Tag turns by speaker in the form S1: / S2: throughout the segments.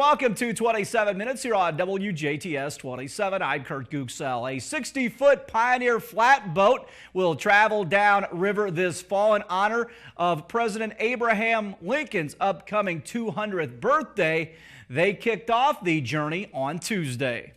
S1: welcome to 27 Minutes here on WJTS 27. I'm Kurt Gutgsell. A 60-foot Pioneer Flatboat will travel down river this fall in honor of President Abraham Lincoln's upcoming 200th birthday. They kicked off the journey on Tuesday.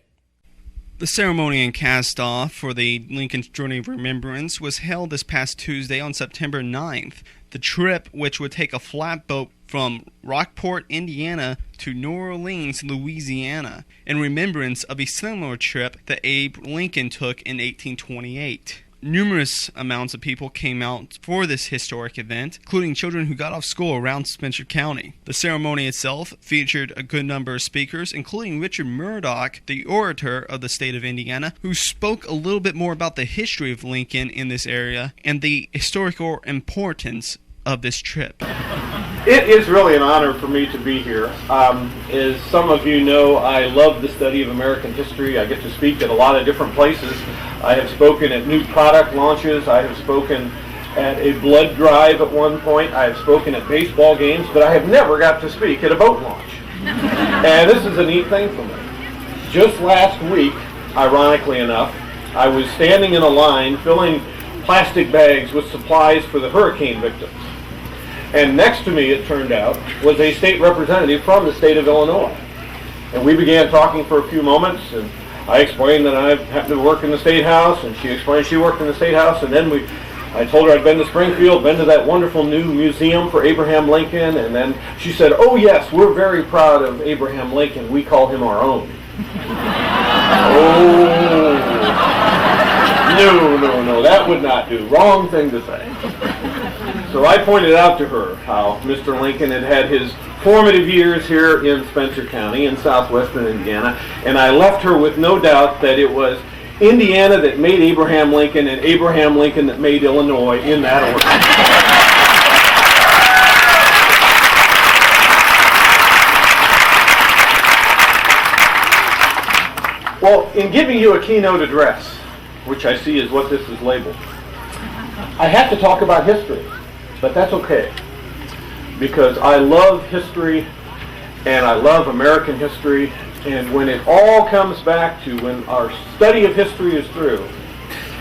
S2: The ceremony and cast-off for the Lincoln's Journey of Remembrance was held this past Tuesday on September 9th. The trip, which would take a flatboat from Rockport, Indiana to New Orleans, Louisiana, in remembrance of a similar trip that Abe Lincoln took in 1828. Numerous amounts of people came out for this historic event, including children who got off school around Spencer County. The ceremony itself featured a good number of speakers, including Richard Murdoch, the orator of the state of Indiana, who spoke a little bit more about the history of Lincoln in this area and the historical importance of this trip.
S3: It is really an honor for me to be here. As some of you know, I love the study of American history. I get to speak at a lot of different places. I have spoken at new product launches. I have spoken at a blood drive at one point. I have spoken at baseball games, but I have never got to speak at a boat launch. And this is a neat thing for me. Just last week, ironically enough, I was standing in a line filling plastic bags with supplies for the hurricane victims. And next to me, it turned out, was a state representative from the state of Illinois. And we began talking for a few moments, and I explained that I happened to work in the State House, and she explained she worked in the State House, and then I told her I'd been to Springfield, been to that wonderful new museum for Abraham Lincoln, and then she said, "Oh yes, we're very proud of Abraham Lincoln. We call him our own." Oh, no, that would not do. Wrong thing to say. So I pointed out to her how Mr. Lincoln had had his formative years here in Spencer County in southwestern Indiana, and I left her with no doubt that it was Indiana that made Abraham Lincoln and Abraham Lincoln that made Illinois, in that order. Well, in giving you a keynote address, which I see is what this is labeled, I have to talk about history. But that's okay, because I love history, and I love American history, and when it all comes back to when our study of history is through,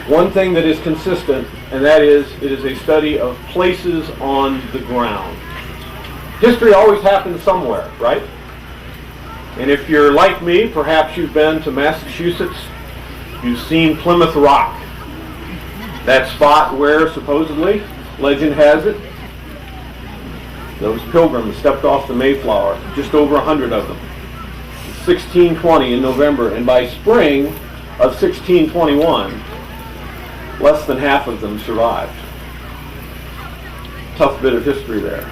S3: one thing that is consistent, and that is it is a study of places on the ground. History always happens somewhere, right? And if you're like me, perhaps you've been to Massachusetts, you've seen Plymouth Rock, that spot where supposedly, legend has it, those pilgrims stepped off the Mayflower, just over 100 of them. 1620 in November, and by spring of 1621, less than half of them survived. Tough bit of history there.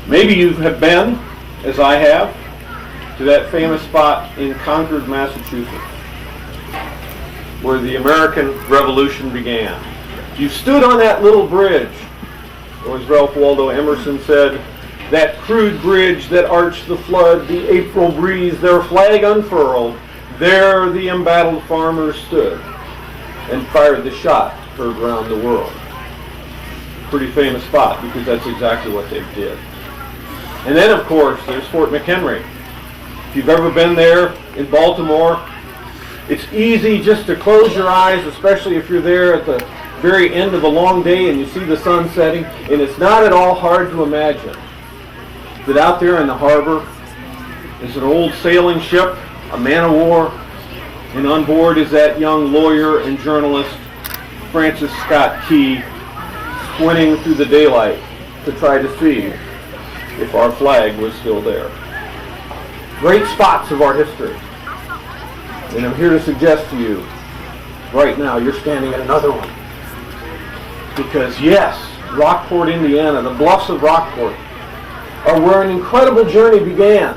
S3: Maybe you have been, as I have, to that famous spot in Concord, Massachusetts, where the American Revolution began. You stood on that little bridge, or as Ralph Waldo Emerson said, that crude bridge that arched the flood, the April breeze, their flag unfurled, there the embattled farmers stood and fired the shot heard round the world. Pretty famous spot, because that's exactly what they did. And then, of course, there's Fort McHenry. If you've ever been there in Baltimore, it's easy just to close your eyes, especially if you're there at the very end of a long day and you see the sun setting, and it's not at all hard to imagine that out there in the harbor is an old sailing ship, a man-of-war, and on board is that young lawyer and journalist Francis Scott Key, squinting through the daylight to try to see if our flag was still there. Great spots of our history. And I'm here to suggest to you, right now, you're standing at another one. Because yes, Rockport, Indiana, the bluffs of Rockport, are where an incredible journey began.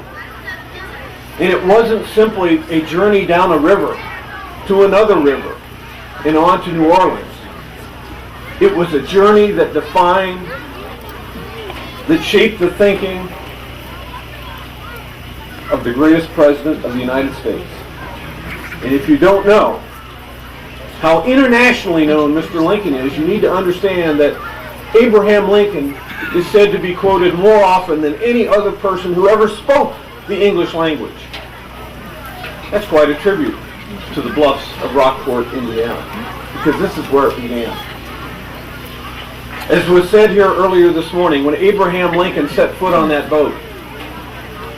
S3: And it wasn't simply a journey down a river to another river and on to New Orleans. It was a journey that defined, that shaped the thinking of the greatest president of the United States. And if you don't know how internationally known Mr. Lincoln is, you need to understand that Abraham Lincoln is said to be quoted more often than any other person who ever spoke the English language. That's quite a tribute to the bluffs of Rockport, Indiana, because this is where it began. As was said here earlier this morning, when Abraham Lincoln set foot on that boat,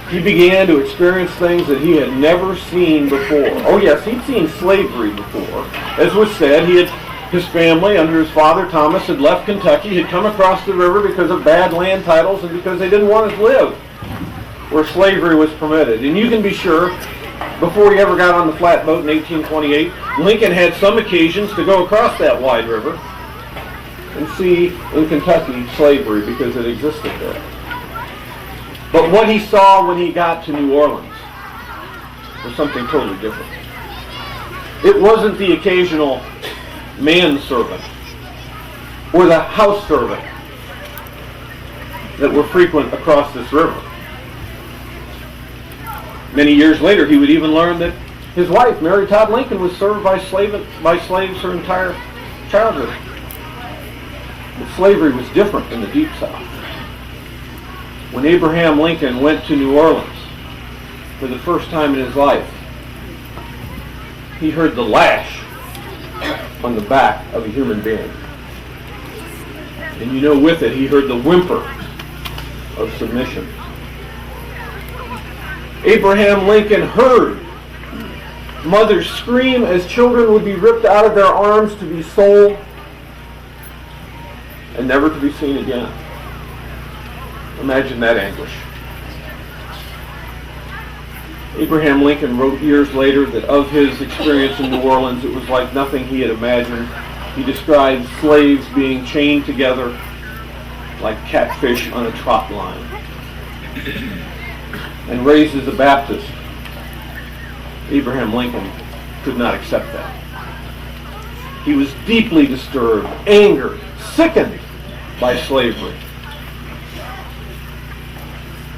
S3: he began to experience things that he had never seen before. Oh yes, he'd seen slavery before. As was said, his family, under his father Thomas, had left Kentucky, had come across the river because of bad land titles and because they didn't want to live where slavery was permitted. And you can be sure, before he ever got on the flatboat in 1828, Lincoln had some occasions to go across that wide river and see in Kentucky slavery because it existed there. But what he saw when he got to New Orleans was something totally different. It wasn't the occasional manservant or the house servant that were frequent across this river. Many years later, he would even learn that his wife, Mary Todd Lincoln, was served by slaves her entire childhood. But slavery was different in the Deep South. When Abraham Lincoln went to New Orleans for the first time in his life, he heard the lash on the back of a human being. And you know, with it, he heard the whimper of submission. Abraham Lincoln heard mothers scream as children would be ripped out of their arms to be sold and never to be seen again. Imagine that anguish. Abraham Lincoln wrote years later that of his experience in New Orleans, it was like nothing he had imagined. He described slaves being chained together like catfish on a trot line. And raised as a Baptist, Abraham Lincoln could not accept that. He was deeply disturbed, angered, sickened by slavery.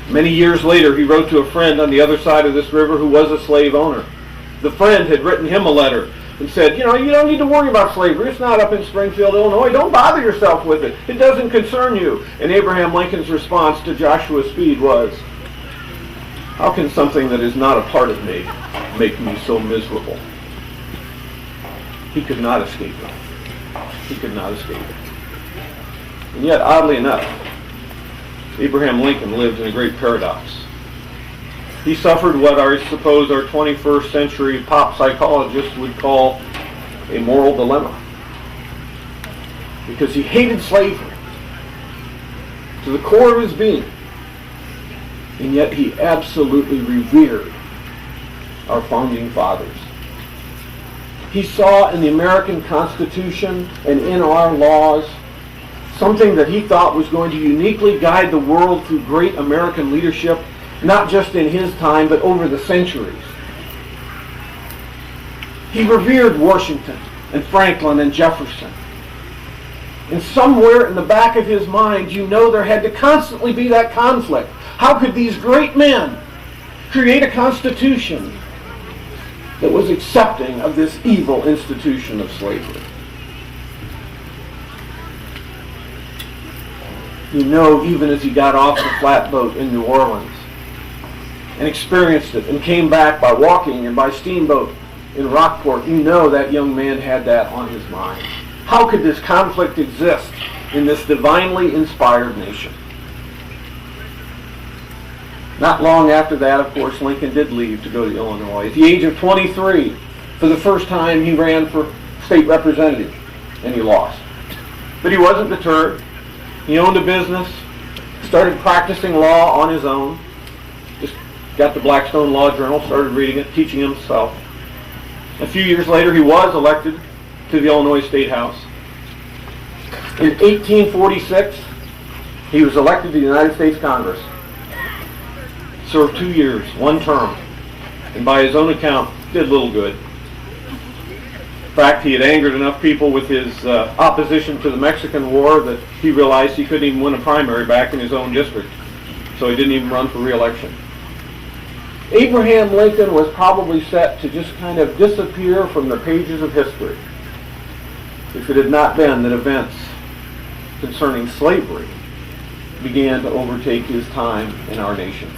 S3: Many years later, he wrote to a friend on the other side of this river who was a slave owner. The friend had written him a letter and said, you don't need to worry about slavery. It's not up in Springfield, Illinois. Don't bother yourself with it. It doesn't concern you. And Abraham Lincoln's response to Joshua Speed was, how can something that is not a part of me make me so miserable? He could not escape it. He could not escape it. And yet, oddly enough, Abraham Lincoln lived in a great paradox. He suffered what I suppose our 21st century pop psychologists would call a moral dilemma. Because he hated slavery to the core of his being. And yet he absolutely revered our founding fathers. He saw in the American Constitution and in our laws something that he thought was going to uniquely guide the world through great American leadership, not just in his time, but over the centuries. He revered Washington and Franklin and Jefferson. And somewhere in the back of his mind, there had to constantly be that conflict. How could these great men create a constitution that was accepting of this evil institution of slavery? Even as he got off the flatboat in New Orleans and experienced it and came back by walking and by steamboat in Rockport, that young man had that on his mind. How could this conflict exist in this divinely inspired nation? Not long after that, of course, Lincoln did leave to go to Illinois. At the age of 23, for the first time, he ran for state representative, and he lost. But he wasn't deterred. He owned a business, started practicing law on his own, just got the Blackstone Law Journal, started reading it, teaching himself. A few years later, he was elected to the Illinois State House. In 1846, he was elected to the United States Congress. Served 2 years, one term, and by his own account, did little good. In fact, he had angered enough people with his opposition to the Mexican War that he realized he couldn't even win a primary back in his own district, so he didn't even run for re-election. Abraham Lincoln was probably set to just kind of disappear from the pages of history if it had not been that events concerning slavery began to overtake his time in our nation.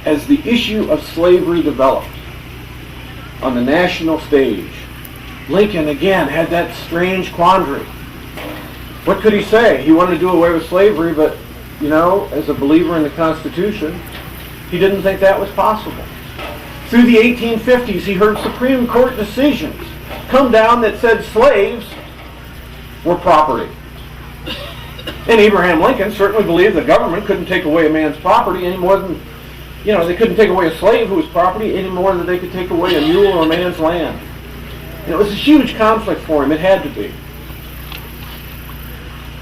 S3: As the issue of slavery developed on the national stage, Lincoln again had that strange quandary. What could he say? He wanted to do away with slavery, but, you know, as a believer in the Constitution, he didn't think that was possible. Through the 1850s, he heard Supreme Court decisions come down that said slaves were property. And Abraham Lincoln certainly believed the government couldn't take away a man's property any more than, you know, they couldn't take away a slave who was property any more than they could take away a mule or a man's land. And it was a huge conflict for him. It had to be.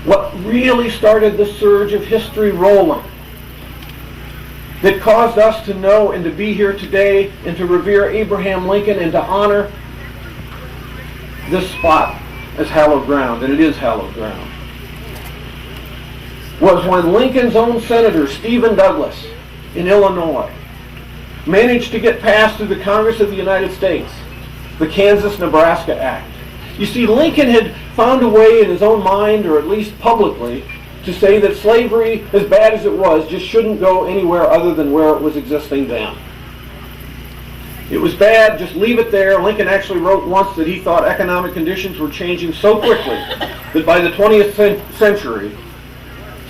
S3: What really started the surge of history rolling that caused us to know and to be here today and to revere Abraham Lincoln and to honor this spot as hallowed ground, and it is hallowed ground, was when Lincoln's own senator, Stephen Douglas, in Illinois, managed to get passed through the Congress of the United States the Kansas-Nebraska Act. You see, Lincoln had found a way in his own mind, or at least publicly, to say that slavery, as bad as it was, just shouldn't go anywhere other than where it was existing then. It was bad, just leave it there. Lincoln actually wrote once that he thought economic conditions were changing so quickly that by the 20th century,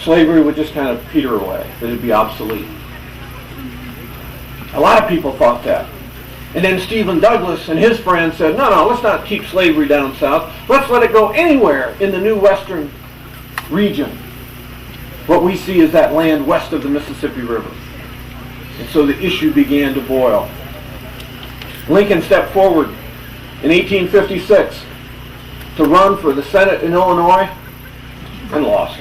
S3: slavery would just kind of peter away, that it would be obsolete. A lot of people thought that. And then Stephen Douglas and his friends said, no, let's not keep slavery down south. Let's let it go anywhere in the new western region. What we see is that land west of the Mississippi River. And so the issue began to boil. Lincoln stepped forward in 1856 to run for the Senate in Illinois and lost.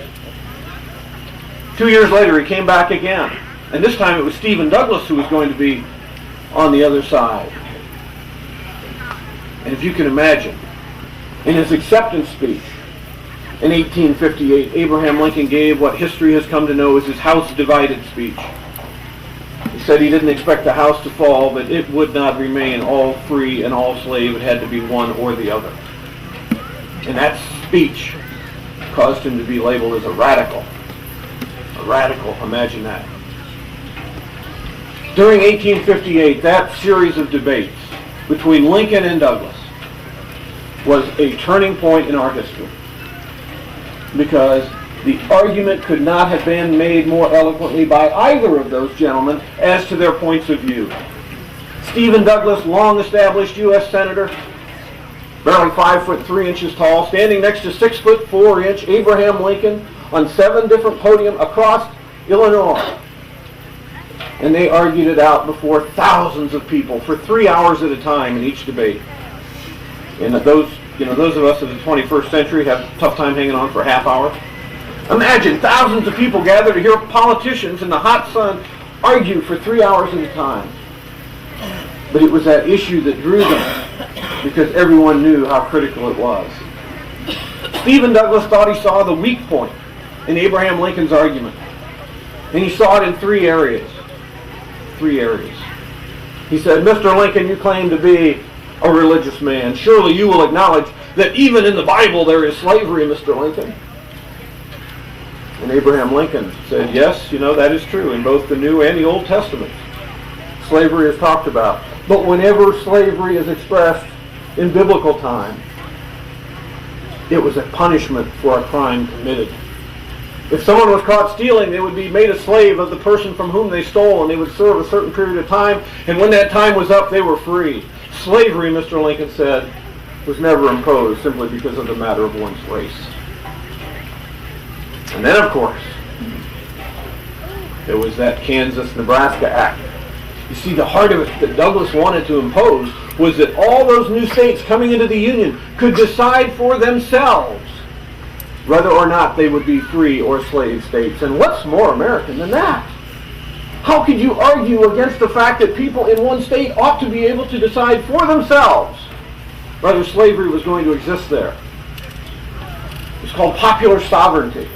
S3: 2 years later, he came back again. And this time it was Stephen Douglas who was going to be on the other side. And if you can imagine, in his acceptance speech in 1858, Abraham Lincoln gave what history has come to know as his House Divided speech. He said he didn't expect the house to fall, but it would not remain all free and all slave. It had to be one or the other. And that speech caused him to be labeled as a radical. A radical, imagine that. During 1858, that series of debates between Lincoln and Douglas was a turning point in our history, because the argument could not have been made more eloquently by either of those gentlemen as to their points of view. Stephen Douglas, long-established U.S. Senator, barely 5'3" tall, standing next to 6'4" Abraham Lincoln on 7 different podiums across Illinois. And they argued it out before thousands of people for 3 hours at a time in each debate. And those of us of the 21st century have a tough time hanging on for a half hour. Imagine thousands of people gathered to hear politicians in the hot sun argue for 3 hours at a time. But it was that issue that drew them, because everyone knew how critical it was. Stephen Douglas thought he saw the weak point in Abraham Lincoln's argument. And he saw it in 3 areas. 3 areas. He said, Mr. Lincoln, you claim to be a religious man. Surely you will acknowledge that even in the Bible there is slavery, Mr. Lincoln. And Abraham Lincoln said, yes, that is true in both the New and the Old Testaments. Slavery is talked about. But whenever slavery is expressed in biblical time, it was a punishment for a crime committed. If someone was caught stealing, they would be made a slave of the person from whom they stole, and they would serve a certain period of time, and when that time was up, they were free. Slavery, Mr. Lincoln said, was never imposed simply because of the matter of one's race. And then, of course, there was that Kansas-Nebraska Act. You see, the heart of it that Douglas wanted to impose was that all those new states coming into the Union could decide for themselves whether or not they would be free or slave states. And what's more American than that? How could you argue against the fact that people in one state ought to be able to decide for themselves whether slavery was going to exist there? It's called popular sovereignty.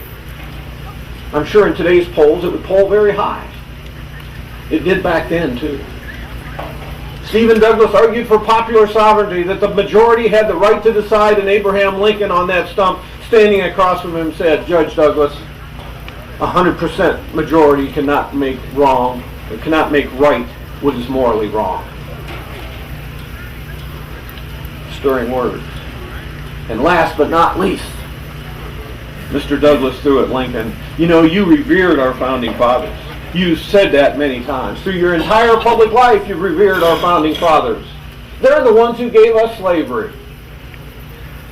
S3: I'm sure in today's polls it would poll very high. It did back then too. Stephen Douglas argued for popular sovereignty, that the majority had the right to decide, and Abraham Lincoln on that stump, standing across from him, said, "Judge Douglas, 100% majority cannot make wrong, it cannot make right what is morally wrong." Stirring words. And last but not least, Mr. Douglas threw at Lincoln, "You know, you revered our founding fathers. You've said that many times. Through your entire public life, you've revered our founding fathers. They're the ones who gave us slavery.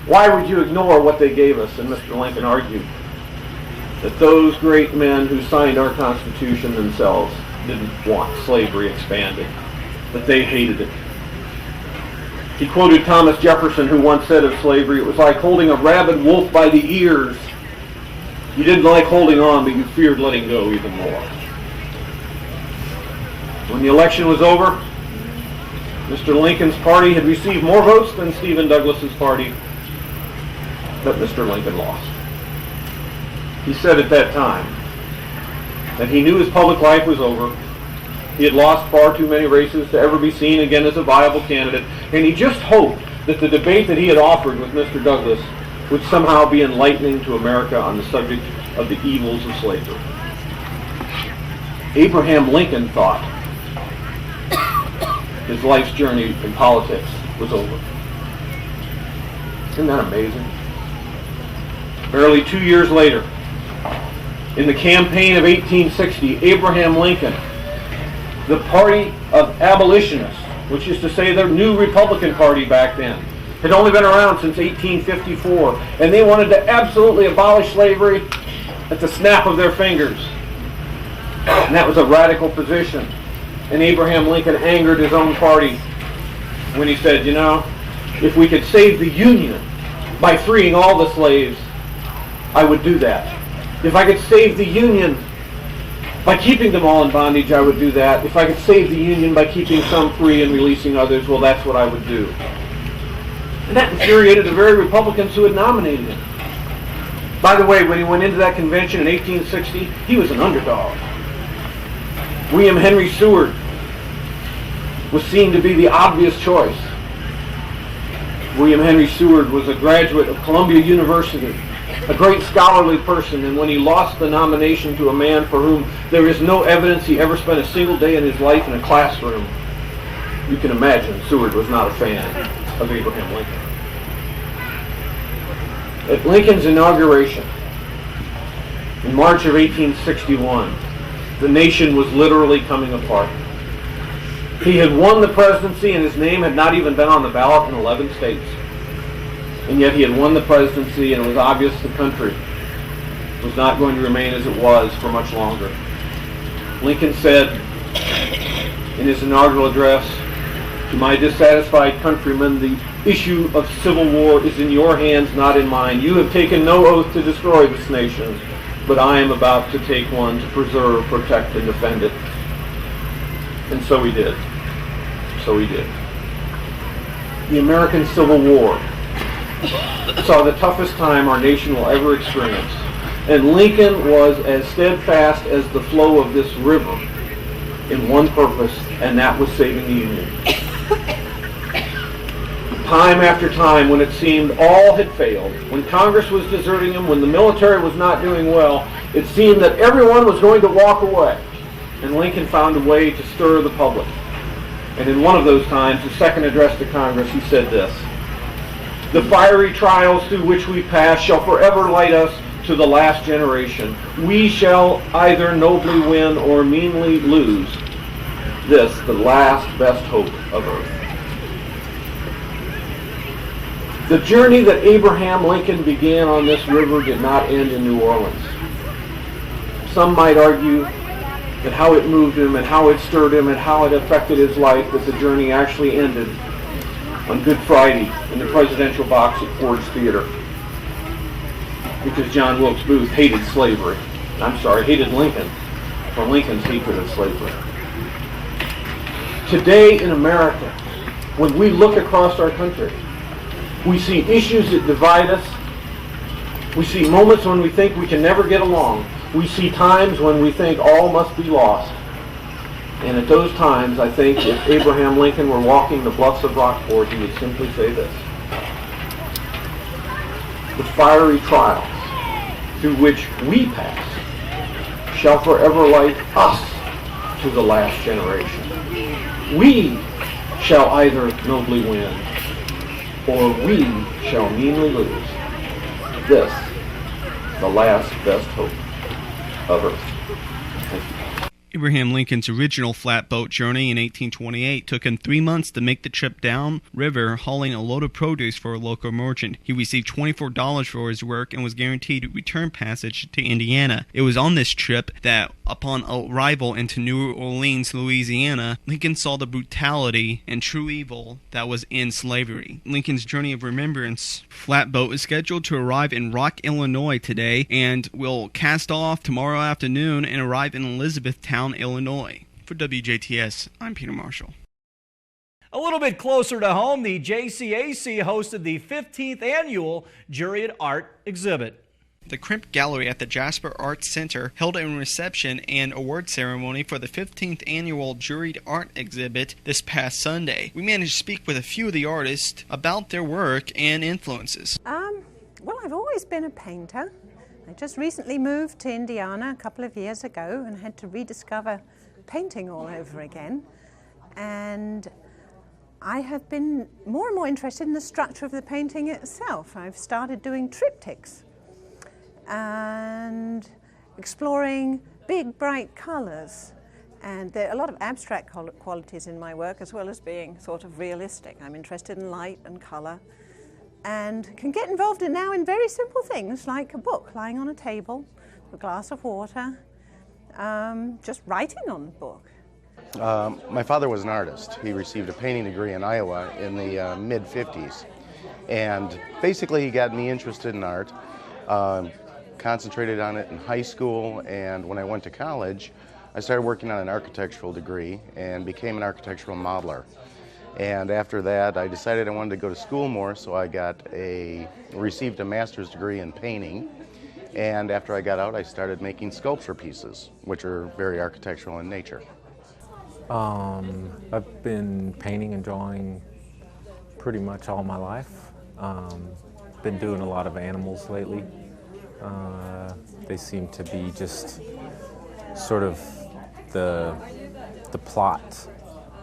S3: Why would you ignore what they gave us?" And Mr. Lincoln argued that those great men who signed our Constitution themselves didn't want slavery expanded, that they hated it. He quoted Thomas Jefferson, who once said of slavery, "It was like holding a rabid wolf by the ears. You didn't like holding on, but you feared letting go even more." When the election was over, Mr. Lincoln's party had received more votes than Stephen Douglas's party, but Mr. Lincoln lost. He said at that time that he knew his public life was over. He had lost far too many races to ever be seen again as a viable candidate, and he just hoped that the debate that he had offered with Mr. Douglas would somehow be enlightening to America on the subject of the evils of slavery. Abraham Lincoln thought his life's journey in politics was over. Isn't that amazing? Barely 2 years later, in the campaign of 1860, Abraham Lincoln, the party of abolitionists, which is to say the new Republican Party back then, had only been around since 1854, and they wanted to absolutely abolish slavery at the snap of their fingers. And that was a radical position. And Abraham Lincoln angered his own party when he said, "You know, if we could save the Union by freeing all the slaves, I would do that. If I could save the Union by keeping them all in bondage, I would do that. If I could save the Union by keeping some free and releasing others, well, that's what I would do." And that infuriated the very Republicans who had nominated him. By the way, when he went into that convention in 1860, he was an underdog. William Henry Seward was seen to be the obvious choice. William Henry Seward was a graduate of Columbia University, a great scholarly person, and when he lost the nomination to a man for whom there is no evidence he ever spent a single day in his life in a classroom, you can imagine Seward was not a fan of Abraham Lincoln. At Lincoln's inauguration in March of 1861, the nation was literally coming apart. He had won the presidency and his name had not even been on the ballot in 11 states. And yet he had won the presidency, and it was obvious the country was not going to remain as it was for much longer. Lincoln said in his inaugural address, "To my dissatisfied countrymen, the issue of civil war is in your hands, not in mine. You have taken no oath to destroy this nation, but I am about to take one to preserve, protect, and defend it." And so he did. So he did. The American Civil War saw the toughest time our nation will ever experience. And Lincoln was as steadfast as the flow of this river in one purpose, and that was saving the Union. Time after time, when it seemed all had failed, when Congress was deserting him, when the military was not doing well, it seemed that everyone was going to walk away. And Lincoln found a way to stir the public. And in one of those times, his second address to Congress, he said this: "The fiery trials through which we pass shall forever light us to the last generation. We shall either nobly win or meanly lose this, the last best hope of earth." The journey that Abraham Lincoln began on this river did not end in New Orleans. Some might argue that how it moved him and how it stirred him and how it affected his life, that the journey actually ended on Good Friday in the presidential box at Ford's Theater, because John Wilkes Booth hated slavery. Hated Lincoln for Lincoln's hatred of slavery. Today in America, when we look across our country, we see issues that divide us. We see moments when we think we can never get along. We see times when we think all must be lost. And at those times, I think if Abraham Lincoln were walking the bluffs of Rockport, he would simply say this: the fiery trials through which we pass shall forever light us to the last generation. We shall either nobly win, or we shall meanly lose. This, the last best hope of Earth. Thank you.
S2: Abraham Lincoln's original flatboat journey in 1828 took him 3 months to make the trip down river, hauling a load of produce for a local merchant. He received $24 for his work and was guaranteed a return passage to Indiana. It was on this trip that, upon arrival into New Orleans, Louisiana, Lincoln saw the brutality and true evil that was in slavery. Lincoln's Journey of Remembrance flatboat is scheduled to arrive in Rock, Illinois today and will cast off tomorrow afternoon and arrive in Elizabethtown, Illinois. For WJTS, I'm Peter Marshall.
S1: A little bit closer to home, the JCAC hosted the 15th Annual Juried Art Exhibit.
S2: The Krempp Gallery at the Jasper Arts Center held a reception and award ceremony for the 15th Annual Juried Art Exhibit this past Sunday. We managed to speak with a few of the artists about their work and influences.
S4: Well, I've always been a painter. I just recently moved to Indiana a couple of years ago and had to rediscover painting all over again. And I have been more and more interested in the structure of the painting itself. I've started doing triptychs and exploring big, bright colors. And there are a lot of abstract qualities in my work as well as being sort of realistic. I'm interested in light and color, and can get involved now in very simple things like a book lying on a table, a glass of water, just writing on the book.
S5: My father was an artist. He received a painting degree in Iowa in the mid-50s. And basically he got me interested in art, concentrated on it in high school, and when I went to college, I started working on an architectural degree and became an architectural modeler. And after that, I decided I wanted to go to school more, so I received a master's degree in painting. And after I got out, I started making sculpture pieces, which are very architectural in nature.
S6: I've been painting and drawing pretty much all my life. Been doing a lot of animals lately. They seem to be just sort of the plot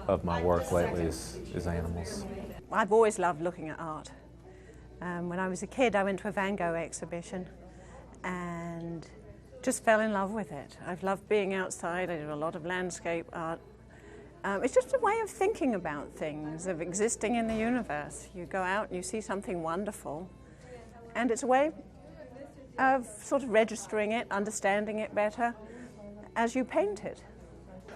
S6: of my work lately is animals.
S4: I've always loved looking at art. When I was a kid, I went to a Van Gogh exhibition and just fell in love with it. I've loved being outside. I do a lot of landscape art. It's just a way of thinking about things, of existing in the universe. You go out and you see something wonderful, and it's a way of sort of registering it, understanding it better as you paint it.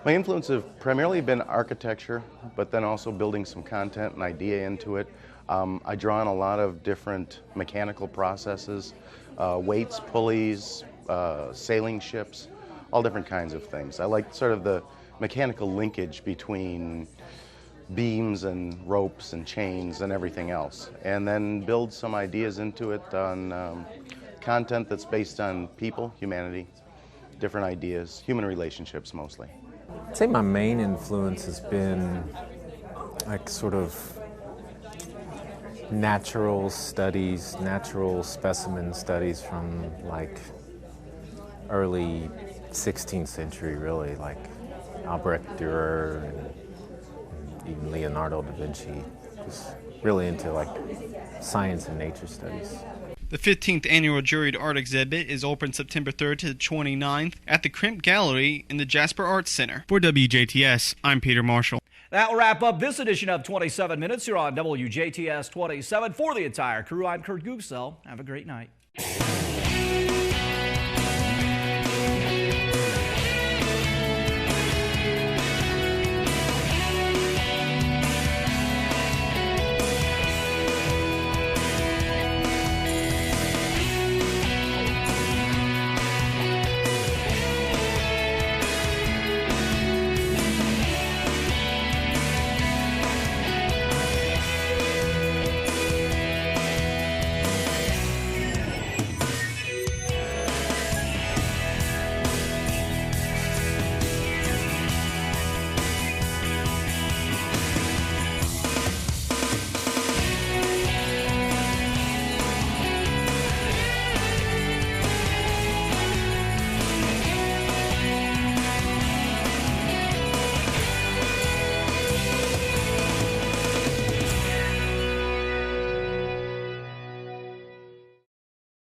S5: My influence have primarily been architecture, but then also building some content and idea into it. I draw on a lot of different mechanical processes, weights, pulleys, sailing ships, all different kinds of things. I like sort of the mechanical linkage between beams and ropes and chains and everything else, and then build some ideas into it on content that's based on people, humanity, different ideas, human relationships mostly.
S6: I'd say my main influence has been like sort of natural studies, natural specimen studies from like early 16th century, really, like Albrecht Dürer and even Leonardo da Vinci. Just really into like science and nature studies.
S2: The 15th Annual Juried Art Exhibit is open September 3rd to the 29th at the Krempp Gallery in the Jasper Arts Center. For WJTS, I'm Peter Marshall.
S1: That will wrap up this edition of 27 Minutes here on WJTS 27. For the entire crew, I'm Kurt Gutgsell. Have a great night.